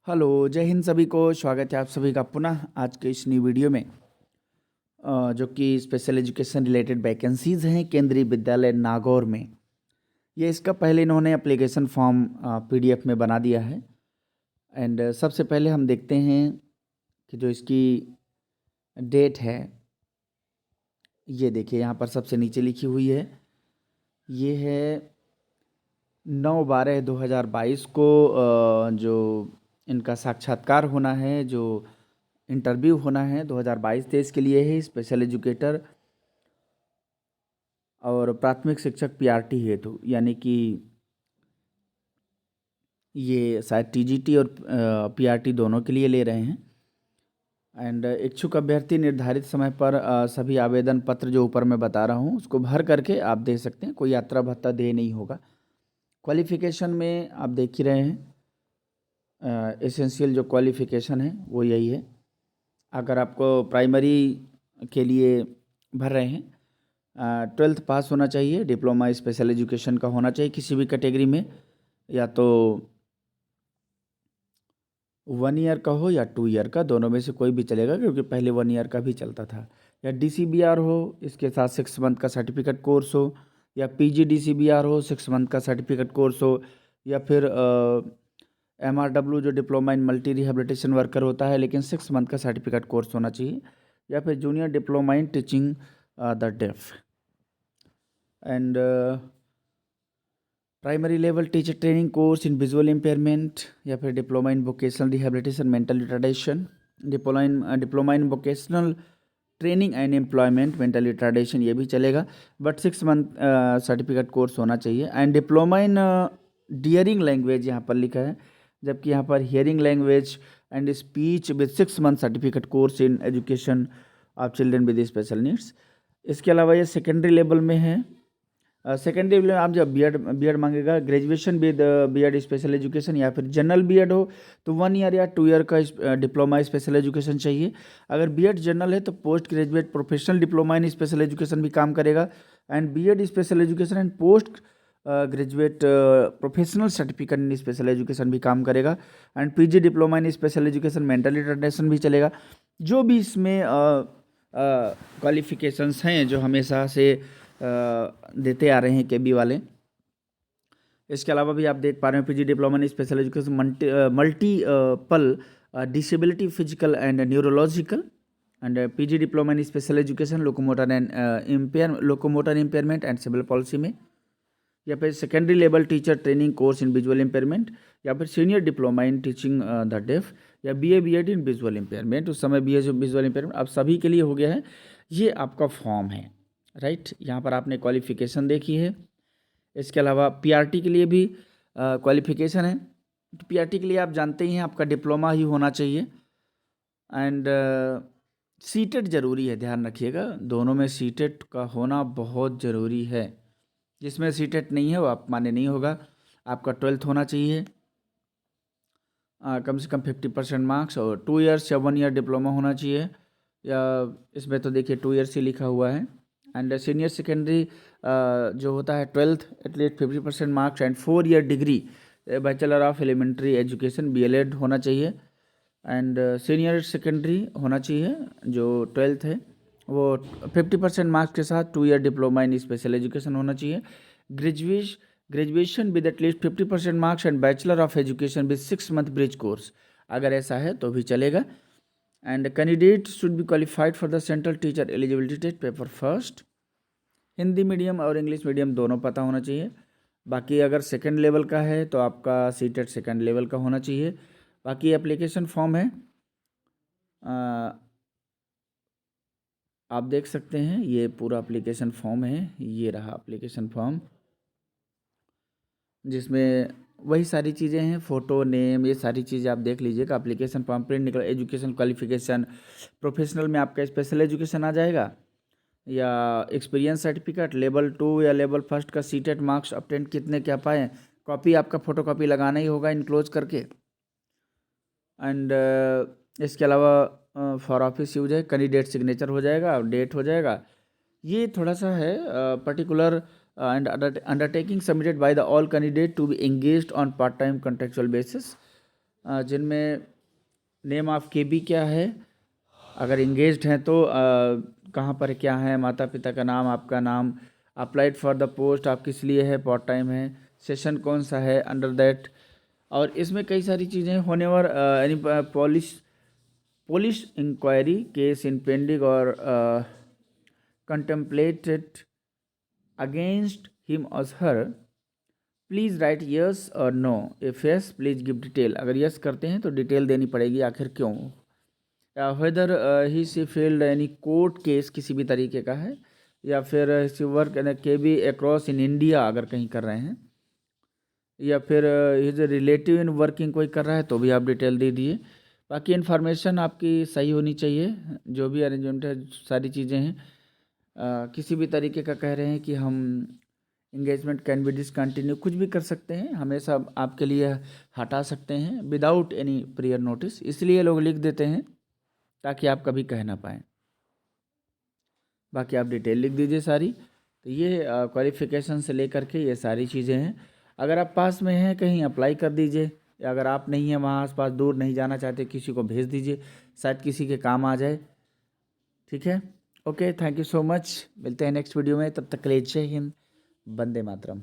Hello, जय हिंद सभी को। स्वागत है आप सभी का पुनः आज के इस नई वीडियो में जो कि स्पेशल एजुकेशन रिलेटेड वैकेंसीज़ हैं केंद्रीय विद्यालय नागौर में। ये इसका पहले इन्होंने एप्लीकेशन फॉर्म पीडीएफ में बना दिया है। एंड सबसे पहले हम देखते हैं कि जो इसकी डेट है, ये देखिए यहाँ पर सबसे नीचे लिखी हुई है। ये है 9/12/2022 को जो इनका साक्षात्कार होना है, जो इंटरव्यू होना है 2022-23 के लिए है स्पेशल एजुकेटर और प्राथमिक शिक्षक पीआरटी हेतु, यानी कि ये शायद टीजीटी और पीआरटी दोनों के लिए ले रहे हैं। एंड इच्छुक अभ्यर्थी निर्धारित समय पर सभी आवेदन पत्र जो ऊपर मैं बता रहा हूँ उसको भर करके आप दे सकते हैं। कोई यात्रा भत्ता दे नहीं होगा। क्वालिफिकेशन में आप देख ही रहे हैं, एसेंशियल जो क्वालिफिकेशन है वो यही है। अगर आपको प्राइमरी के लिए भर रहे हैं, 12th पास होना चाहिए, डिप्लोमा स्पेशल एजुकेशन का होना चाहिए किसी भी कैटेगरी में, या तो 1 ईयर का हो या 2 ईयर का, दोनों में से कोई भी चलेगा क्योंकि पहले 1 ईयर का भी चलता था। या डीसीबीआर हो, इसके साथ 6 मंथ का सर्टिफिकेट कोर्स हो, या पीजी डीसीबीआर हो, 6 मंथ का सर्टिफिकेट कोर्स हो, या फिर एमआरडब्ल्यू जो diploma in multi rehabilitation worker होता है लेकिन 6 मंथ का सर्टिफिकेट कोर्स होना चाहिए, या फिर junior diploma in teaching the deaf. And primary level teacher training course in visual impairment, या फिर diploma in vocational rehabilitation mental retardation, diploma in vocational training and employment mental retardation, ये भी चलेगा, but 6 month certificate course होना चाहिए। And diploma in डियरिंग language यहाँ पर लिखा है, जबकि यहाँ पर hearing language and speech with 6 month certificate course in education of children with special needs. इसके अलावा ये सेकेंडरी लेवल में है। सेकेंडरी लेवल में आप जब बी एड मांगेगा, graduation with B special education, या फिर जनरल बी हो तो 1 ईयर या 2 ईयर का डिप्लोमा स्पेशल एजुकेशन चाहिए। अगर बी जनरल है तो post graduate professional diploma in special education भी काम करेगा। And B special education and post graduate professional certificate in special education भी काम करेगा। And PG diploma in special education mental retardation भी चलेगा। जो भी इसमें क्वालिफिकेशंस हैं जो हमेशा से देते आ रहे हैं केबी वाले। इसके अलावा भी आप देख पा रहे हैं PG diploma in special education multiple disability physical and neurological, and PG diploma in special education locomotor impairment and civil policy में, या फिर secondary level teacher training course in visual impairment, या फिर senior diploma in teaching the deaf, या B Ed in visual impairment. उस समय BA visual impairment अब सभी के लिए हो गया है। ये आपका फॉर्म है, राइट। यहाँ पर आपने क्वालिफिकेशन देखी है। इसके अलावा पीआरटी के लिए भी क्वालिफिकेशन है। तो पीआरटी के लिए आप जानते ही हैं आपका डिप्लोमा ही होना चाहिए। एंड सीटेट ज़रूरी है, ध्यान रखिएगा, दोनों में सीटेट का होना बहुत ज़रूरी है। जिसमें सीटेट नहीं है वो आप मान्य नहीं होगा। आपका 12th होना चाहिए, कम से कम 50% मार्क्स, और 2 ईयर्स या 1 ईयर डिप्लोमा होना चाहिए, या इसमें तो देखिए 2 ईयर्स ही लिखा हुआ है। एंड सीनियर सेकेंडरी जो होता है 12th at least 50% marks, and 4 year degree bachelor of elementary education BLED होना चाहिए। एंड सीनियर सेकेंडरी होना चाहिए जो 12th है वो 50% मार्क्स के साथ 2 year diploma in special education होना चाहिए। Graduation with at least 50% marks and bachelor of education with 6 month bridge course, अगर ऐसा है तो भी चलेगा। And candidate should be qualified for the central teacher eligibility test paper first. Hindi medium और English medium दोनों पता होना चाहिए। बाकी अगर सेकंड लेवल का है तो आपका सीटेट सेकंड लेवल का होना चाहिए। बाकी एप्लीकेशन फॉर्म है, आप देख सकते हैं, ये पूरा एप्लीकेशन फॉर्म है। ये रहा एप्लीकेशन फॉर्म, जिसमें वही सारी चीज़ें हैं, फ़ोटो, नेम, ये सारी चीज़ें आप देख लीजिएगा। एप्लीकेशन फॉर्म, प्रिंट निकल, एजुकेशन क्वालिफिकेशन, प्रोफेशनल में आपका स्पेशल एजुकेशन आ जाएगा, या एक्सपीरियंस सर्टिफिकेट, लेवल 2 या लेवल 1 का सीटेट मार्क्स अपटेंड कितने क्या पाए, कॉपी आपका फ़ोटो कॉपी लगाना ही होगा इनक्लोज करके। एंड इसके अलावा फॉर ऑफिस यूज है, कैंडिडेट सिग्नेचर हो जाएगा, डेट हो जाएगा। ये थोड़ा सा है particular and undertaking submitted by the all candidate to be engaged on part time contractual basis. जिनमें नेम ऑफ केबी क्या है, अगर इंगेज्ड हैं तो कहाँ पर क्या है, माता पिता का नाम, आपका नाम, अप्लाइड फॉर द पोस्ट, आप किस लिए है, पार्ट टाइम है, सेशन कौन सा है अंडर दैट। और इसमें कई सारी चीज़ें होने और यानी police inquiry case in pending और कंटेम्पलेटेड अगेंस्ट हिम और हर, प्लीज़ राइट यस और no, if yes please give detail. अगर यस करते हैं तो डिटेल देनी पड़ेगी, आखिर क्यों। वेदर ही सी फील्ड यानी कोर्ट केस किसी भी तरीके का है, या फिर सी वर्क के बी अक्रॉस इन इंडिया अगर कहीं कर रहे हैं, या फिर इज रिलेटिव इन वर्किंग कोई कर रहा है तो भी आप डिटेल दे दिए। बाकी इन्फॉर्मेशन आपकी सही होनी चाहिए, जो भी अरेंजमेंट है सारी चीज़ें हैं। किसी भी तरीके का कह रहे हैं कि हम इंगेजमेंट कैन बी डिसकंटिन्यू, कुछ भी कर सकते हैं, हमेशा आपके लिए हटा सकते हैं विदाउट एनी प्रियर नोटिस, इसलिए लोग लिख देते हैं ताकि आप कभी कह ना पाएँ। बाकी आप डिटेल लिख दीजिए सारी। तो ये क्वालिफ़िकेशन से लेकर के ये सारी चीज़ें हैं। अगर आप पास में हैं कहीं अप्लाई कर दीजिए, या अगर आप नहीं हैं वहाँ आस-पास, दूर नहीं जाना चाहते, किसी को भेज दीजिए, शायद किसी के काम आ जाए। ठीक है, okay, thank you so much. मिलते हैं नेक्स्ट वीडियो में, तब तक के लिए जय हिंद, वंदे मातरम।